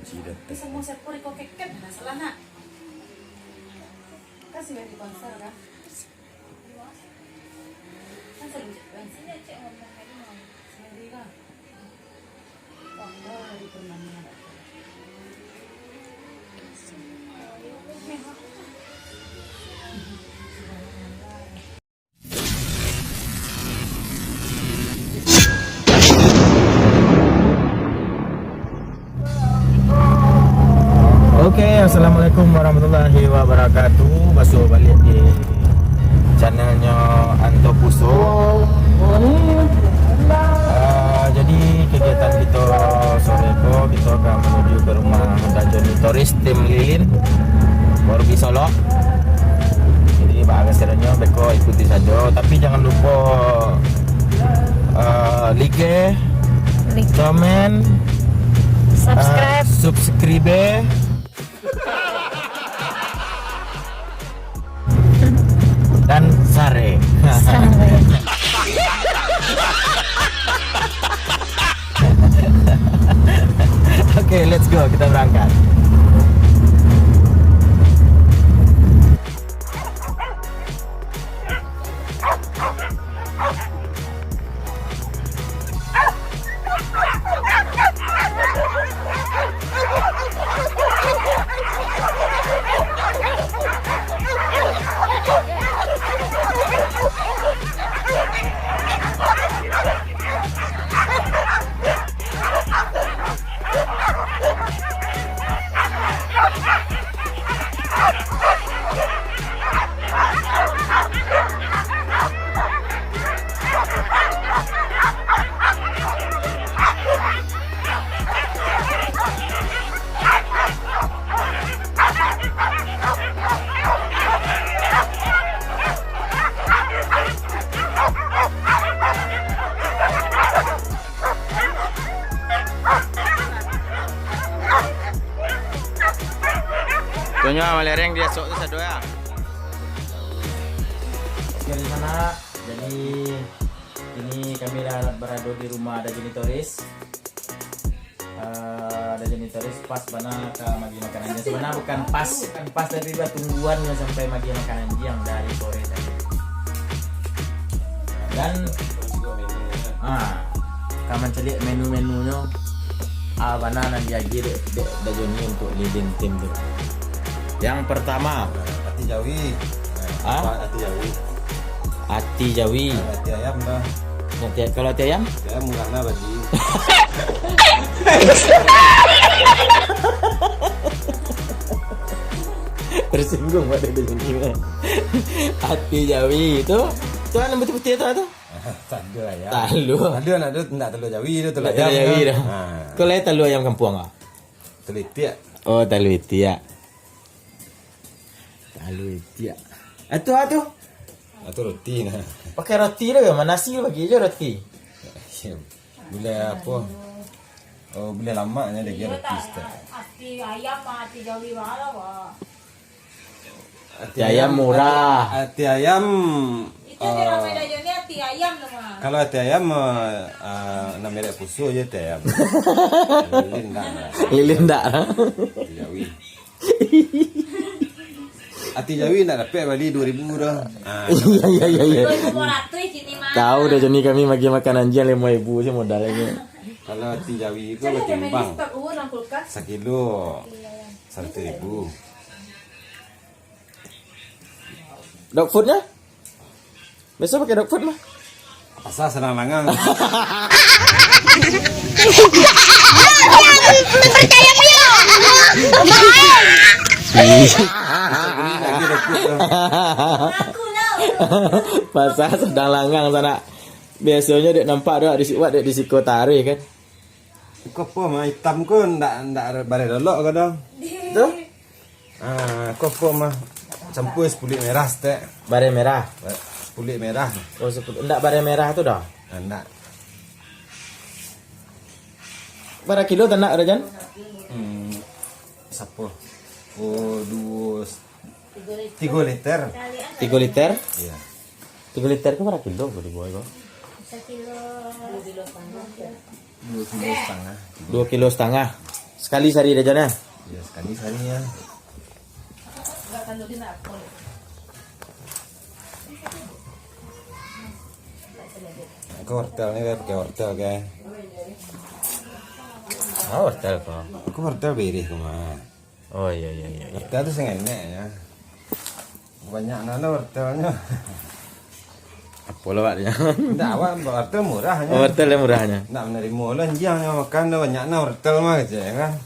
Semua sepuri kok keket nah selana. Kasih di konser kan. Kan sering sini cek ngomong lagi mau. Sendiri kan. Oh, di permainan. Oke, assalamualaikum warahmatullahi wabarakatuh. Masuk balik di channelnya Anto Puso. Jadi kegiatan kita sore itu kita akan menuju ke rumah Dajoni Toris tim Lilin Morbi Solo. Jadi bahasannya beko ikuti saja, tapi jangan lupa like, comment, subscribe. Dan sare. Oke, let's go, kita berangkat. Tuanya malereng dia sok tu satu ya. Oke, di sana. Jadi ini kami berada di rumah Dajoni Toris. Dajoni Toris pas mana ke magi makanannya. Sebenarnya bukan pas tapi tungguannya sampai magi makanan yang dari sore tadi. Dan kamu celik menu-menunya mana nanti aja Dajoni untuk leading tim tu. Yang pertama Ati Jawi. Ati Jawi. Ati Jawi. Ati ayam dah. Kalau ati ayam? Ya murahnya bagi. Tersinggung pada di sini. Ati Jawi itu yang putih-putih itu. Talu ayam. Talu. Talu nak talu Jawi itu talu ayam. Talu Jawi dah. Kalau talu ayam kampung ah? Talu itik. Oh, talu itik. Talu itik. Itu. Itu roti nah. Pakai roti lah, mana nasi bagi aja roti. Bila apa? Oh, bila lamanya dia roti setiap. Ati ayam ati Jawi mana wah. Ati ayam murah. Ati ayam. Itu di ramai Dajoni ati ayam nama. Kalau ati ayam namanya pusu aja ati ayam. Lilin dah. Lilin dah. Jawi. Ati Jawi nak dapat balik 2,000 dah. Iya. 2,500 sini mah. Tahu dah Joni kami bagi makan anjing 5,000 sih modalnya. Kalau ati Jawi itu bertimbang 1 kilo 100,000. Dog foodnya? Besok pakai dog food mah? Pasal senang langang. Pasal sedang langang sana. Biasanya dek nampak dek di Sikotari kan. Kau apa mah hitam kau ndak bare dolok kau dah. Tuh. Kau apa mah campur sepulik merah stek. Bare merah. Sepulik merah. Oh, ndak bare merah tu dah. Ndak. Berapa kilo tanak Rajan? Siapa? Oh, 3 liter. 3 liter? Iya. 3 liter ke berapa kilo boleh buat kok? 1 kilo 2 kilo setengah. 2 kilo setengah. 2 kilo setengah. Sekali sehari dah John ya? Ya sekali seharinya. Enggak kalau dia nak apa. Aku wortel ni pakai wortel ke? Oh, wortel kok. Aku wortel beres cuma. Oh iya iya iya. Wortel tu sangat enak ya. Banyak nana wortelnya. Apa lah Pak dia? Tak awak wortel murahnya. Oh, wortel yang murahnya. Nak menerima lah jangan makan dah banyak nana wortel mah aja kan.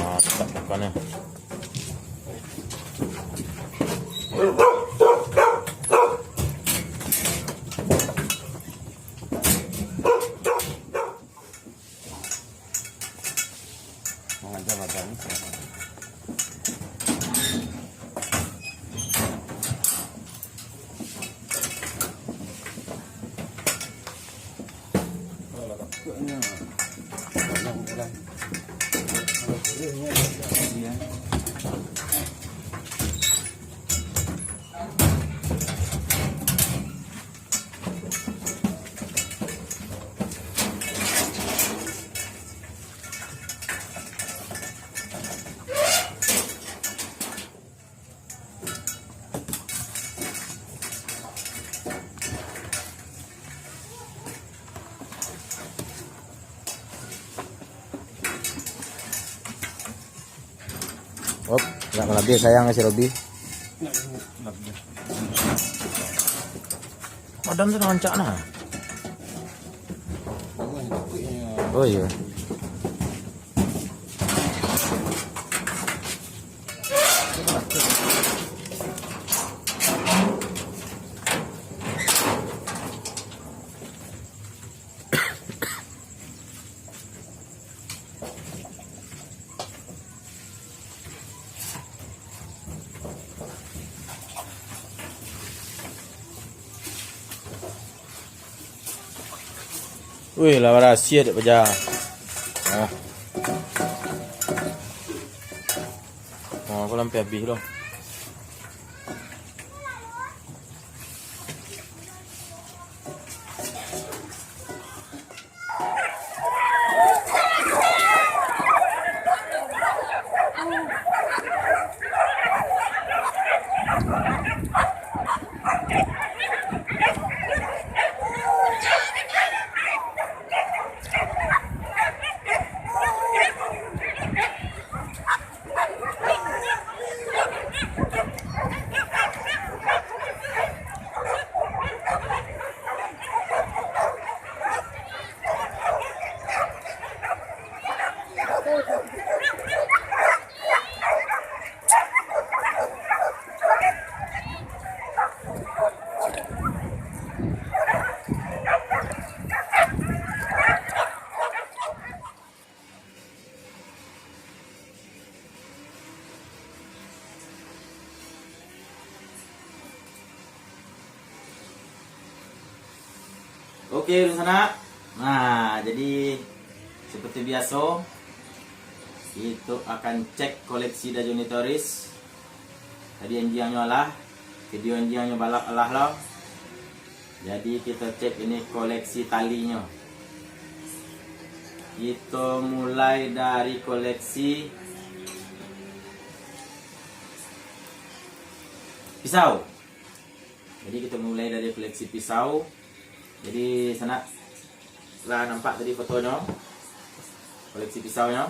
Mantap makannya. Macam-macam. Kalau kapuknya banyak kan. Kalau kurangnya dia. Oh, enggak lebih sayang si Robi. Madam tu rancak nah. Oh iya. Wih, lah rahsia dek pejah. Ah. Oh, aku lampai habis loh. Oke, sana. Nah, jadi seperti biasa itu akan cek koleksi Dajonitoris. Tadi anjingnya lah, video anjingnya balap Allah lah. Jadi kita cek ini koleksi talinya. Kita mulai dari koleksi pisau. Jadi kita mulai dari koleksi pisau. Jadi sana lah nampak tadi fotonya, koleksi pisaunya.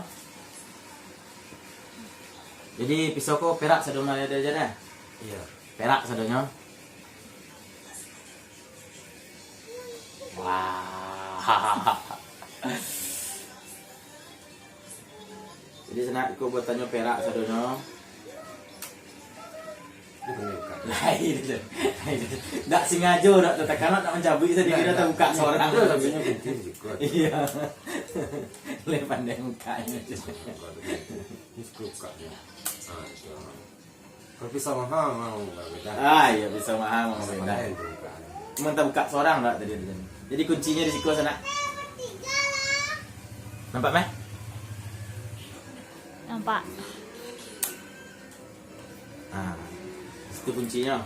Jadi pisau ko perak sadona ada aja dah. Iya, perak sadona. Wah. Jadi sana ikut buatannya perak sadona. Lain tu. Tak sengaja nak tekan nak mencabut tadi kira tak buka seorang. Tapi penting juga. Iya. Le pandai mukanya. Ini buka dia. Tapi sama mau beda. Iya pisau mahal mau beda. Emang tak buka seorang enggak tadi. Jadi kuncinya di siku sana. Nampak meh? Nampak. Ah, itu kuncinya.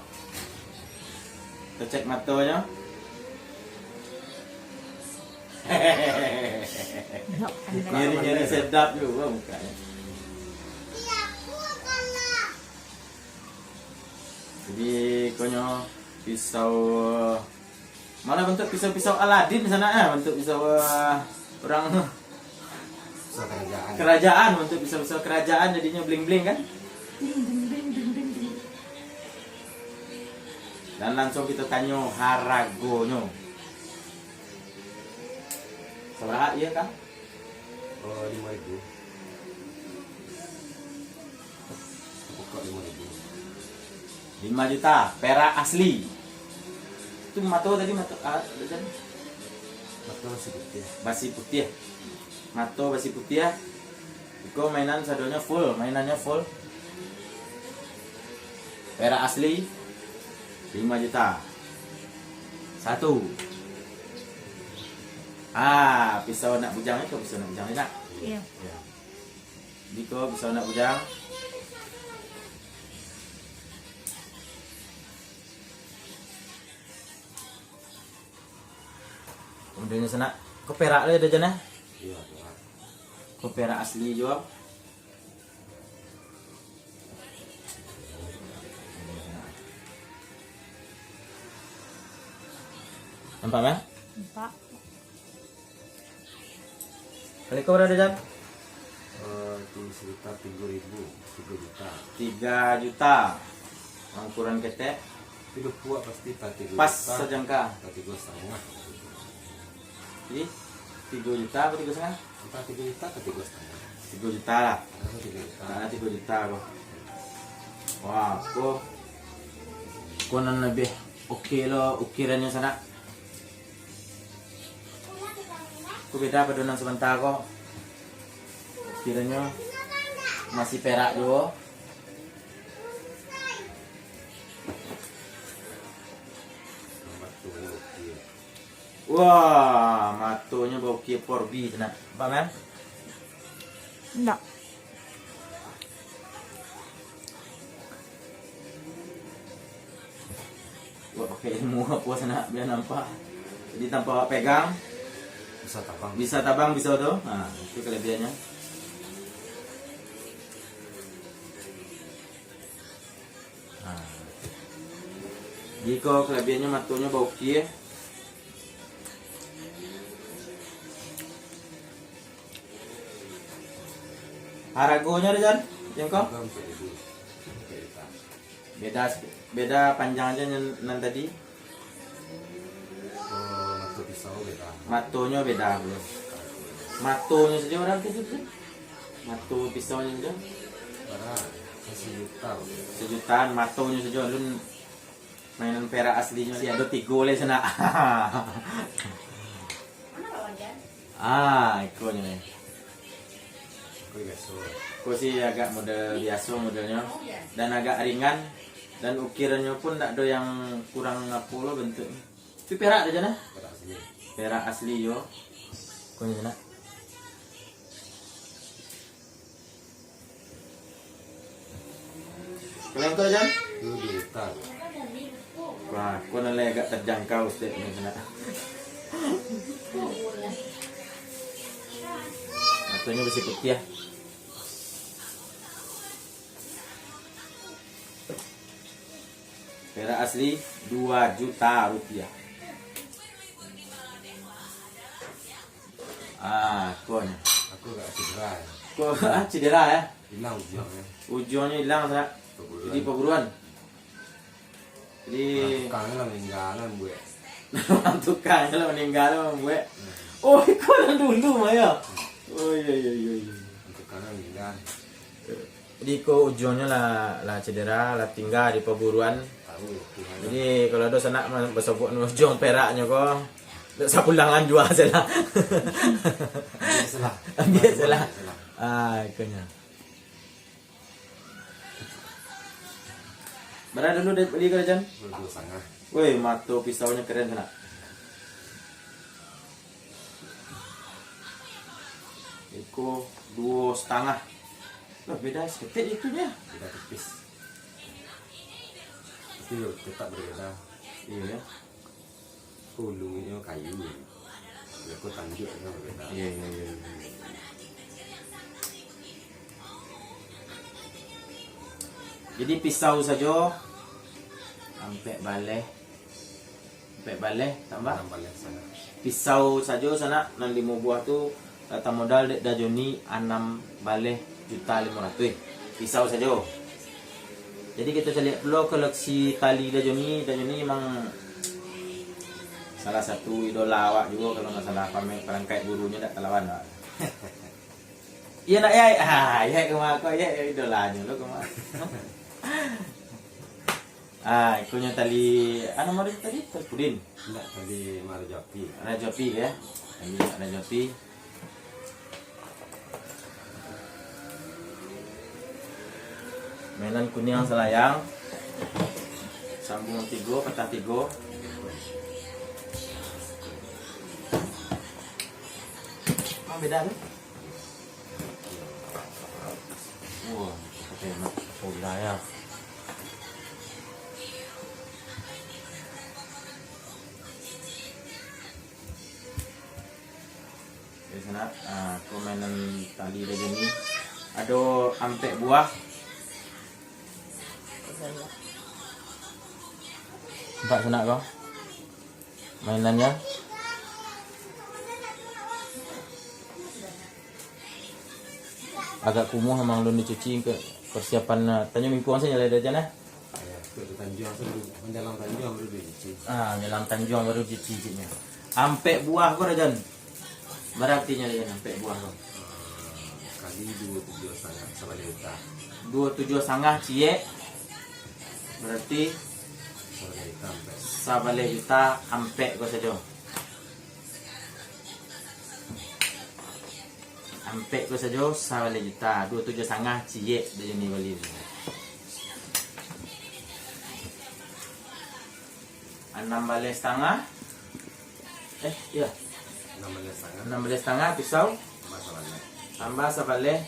Kita cek matanya. Nyeri sedap juga mukanya. Jadi konyo pisau mana bentuk pisau-pisau Aladin di sana ya, bentuk pisau orang kerajaan, bentuk pisau-pisau kerajaan jadinya bling-bling kan. Dan langsung kita tanya haragonyo. Seberapa iya kan? Oh 5.000. Pokok 5.000. 5 juta perak asli. Itu mato tadi mato dan Betul sih putih. basi putih. Mato basi putih. Iko mainan sadonya full, mainannya full. Perak asli 5 juta. 1. Pisau nak bujang itu pisau nak bujang ni nak. Iya. Ya. Diko pisau nak bujang. Kemudian sana kau perak le ada jana. Iya. Kau perak asli juga. Nampak kan? Nampak. Kali kau berada jam? Di sekitar 3.000, 3 juta. 3 juta. Ukuran ketek Tiga puak pasti tadi pas sejangka. Tadi 2,5. Jadi 3 juta atau 3,5? Entah 3 juta atau 3,5. 3 juta lah. Ada 3 juta. Nah, 3 juta kok. Wah, kok nan lebih oke lo ukirannya sana. Kok beda padunan sebentar kok. Ukirannya masih perak juga. Wah, matonya bau kiepor bi sana. Pak men? Enggak. Wah, pakai ilmu apa sana biar nampak. Jadi tanpa pegang Bisa tabang. bisa tabang bisa tuh. Nah, itu kelebihannya. Nah. Jika kelebihannya matonya bau kie. Haragonya ada Jan? Yang kau? Beda panjang aja nan tadi. Matu pisau beda. Matonya beda bro. Matonya saja orang kecil sih. Mato pisaunya saja Para 1 juta. 1 jutaan, matonya saja lun mainan perak aslinya sih ada 3 oleh sana. Mana Pak Wajan? Ikonnya nih. Kau biasa. Kok sih agak model biasa modelnya dan agak ringan dan ukirannya pun tak ada yang kurang apa lo bentuknya. Itu perak aja nah. Pada asli. Perak asli yo. Kau sana. Kalian kau Jan? 2 juta. Wah, kau nilai agak terjangkau sih ini sana. Matonya besi putih ya. Perak asli 2 juta rupiah. Konya. Aku gak cedera ya. Kok cedera ya? Hilang ujungnya. Ujungnya hilang sana. Jadi perburuan. Jadi Tukangnya lah meninggalan gue. tukangnya lah meninggal gue. Oh, kau lah dulu Maya. Oh iya. Tukangnya meninggal. Jadi kau ujungnya lah cedera, lah tinggal di perburuan. Tahu Tuhan. Jadi kalau ada sana bersobok ujung peraknya kok. Sapulangan jual salah. Biasalah. Biasalah. Kayaknya. Berapa dulu beli ke Jan? 2,5. Woi, mato pisaunya keren sana. Eko 2,5. Loh, beda sedikit itunya. Beda tipis. Tapi tetap berbeda. Iya ya. Ulunya kayu. Aku tanjuknya berbeda. Iya. Jadi pisau saja sampai balai tambah Balik sana. pisau saja sana 65 buah tu data modal dek dajoni 6 balai juta 500 pisau saja. Jadi kita lihat dulu koleksi tali dajoni memang salah satu idola awak juga kalau nggak salah perangkat burunya tak terlawan. Iya nak yai, yai kemana kau yai idolanya lo kemana? Ikunya tali, apa nama dia tadi? Pudin. Enggak, tadi Marjopi. Rajopi ya. Ini Rajopi. Mainan kuning selayang. Sambung 3, patah 3. Beda tu. Wah, pakai nak pola ya. Di sana, permainan tali dia ni ada ampek buah. Nampak sana kau? Mainannya. Agak kumuh memang belum dicuci ke persiapan tanya minggu saya nyala dah jana. Ya, ke Tanjung mendalam Tanjung baru dicuci. Dalam Tanjung baru dicucinya. Ampek buah kau dah jan. Berarti nyala jan ampek buah kau. Kali 27,5 sabale juta. 27,5 cie. Berarti Sabale juta sampai. sabale juta ampek kau saja. Ampek ko saja sabale juta 27,5 cie dia ni beli. 6 balai setengah. Ya. 16,5 pisau tambah sabale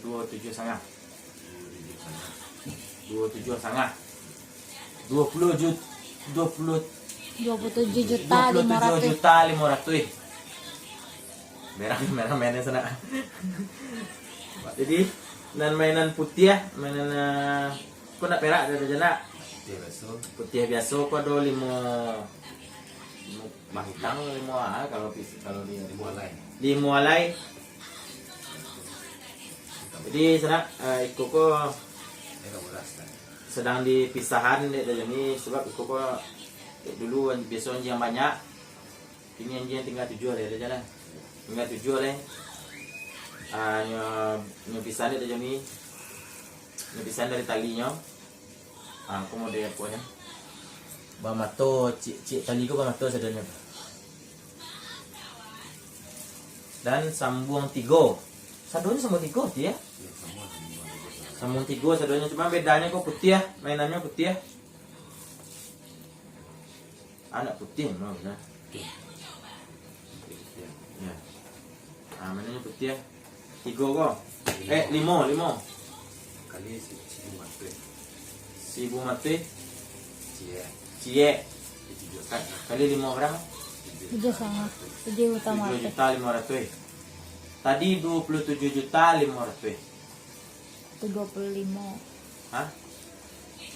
27,5. 27,5. 27 juta 500. Merah mainan sana. Jadi mainan putih ya, mainan kau nak perak ada jana. Putih biasa kau ada 5 bangtang 5 kalau di 5 alai. Jadi sana ikut kau sedang dipisahan dek ni sebab ikut kau dulu biasa yang banyak. Ini yang tinggal 7 ada jana. Tinggal 7 leh. Nyepisan dia ni. Nyepisan dari talinya. Aku mau dia punya. Bamato cik tali ko bamato sadanya. Dan sambung 3. Sadonya sambung 3 dia. Sambung 3 sadonya cuma bedanya kok putih ya. Mainannya putih ya. Anak putih memang benar. Ya. Mainannya putih ya. 3 kok. 5 Kali 1,000 mati. 1,000 mati. Cie. Kali 5 berapa? 7 utama. 7.500.000. Tadi 27.500.000. 35. Hah?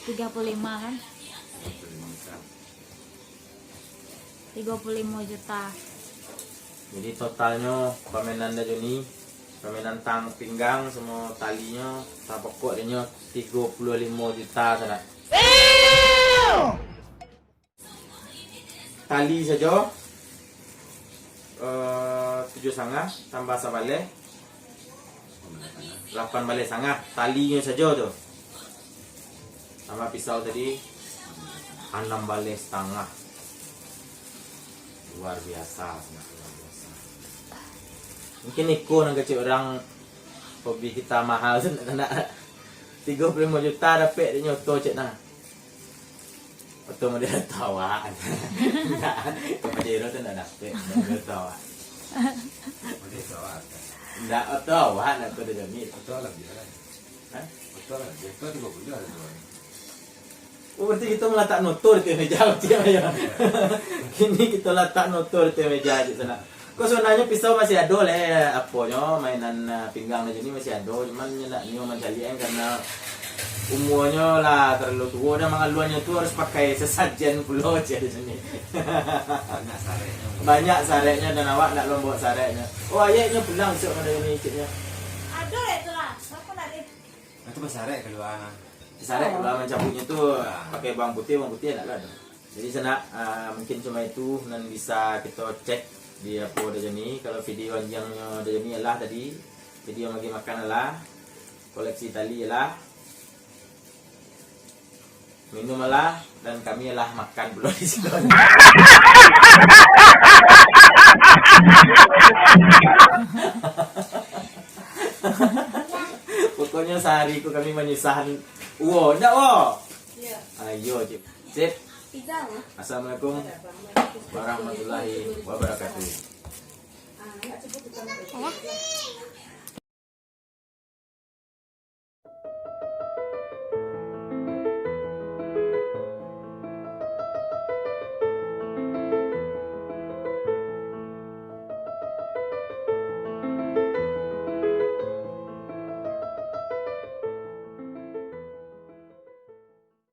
35 kan? 35 juta. Jadi totalnya permainan dah ni, permainan tang pinggang semua talinya, tang pokok dia 35 juta sana. Tali saja 7,5 tambah sabale 8 balai sangat talinya saja tu. Tambah pisau tadi 6 balai setengah. Luar biasa. Mungkin Niko nak kecil orang hobi kita mahal tu nak 35 juta dapat dia nyoto cik nah. Betul mau dia tahu ah. Enggak. Pajero tu nak dapat. Dia tahu ah. Dia tahu ah. Enggak tahu ah nak tu dia ni. Betul lah dia. Hah? Betul lah dia. Betul 30 ada tu. Oh, berarti kita meletak notor di meja cik ya. Kini kita letak notor di meja cik sana. Kau sebenarnya pisau masih ada leh apanya mainan pinggang aja ni masih ada, cuman nak nyo mencalian karena umurnya lah terlalu tua dan mengaluannya tu harus pakai sesajen pula aja di sini. Banyak sareknya. Banyak sareknya dan awak nak lombok sareknya. Oh ayahnya pulang besok pada ini ciknya. Ada lah itu lah. Aku nak dia. Itu besarek keluar. Sarek kalau mencabutnya tu pakai bawang putih nak ada. Jadi sana mungkin cuma itu dan bisa kita cek di apa ada ni. Kalau video yang ada ni ialah tadi video bagi makan ialah koleksi tali ialah minum ialah dan kami ialah makan pula di situ. Pokoknya sehari ku kami menyisahkan uwo, ndak wo? Ya. Ayo cip. Sip. Pizza mah. Assalamualaikum warahmatullahi wabarakatuh.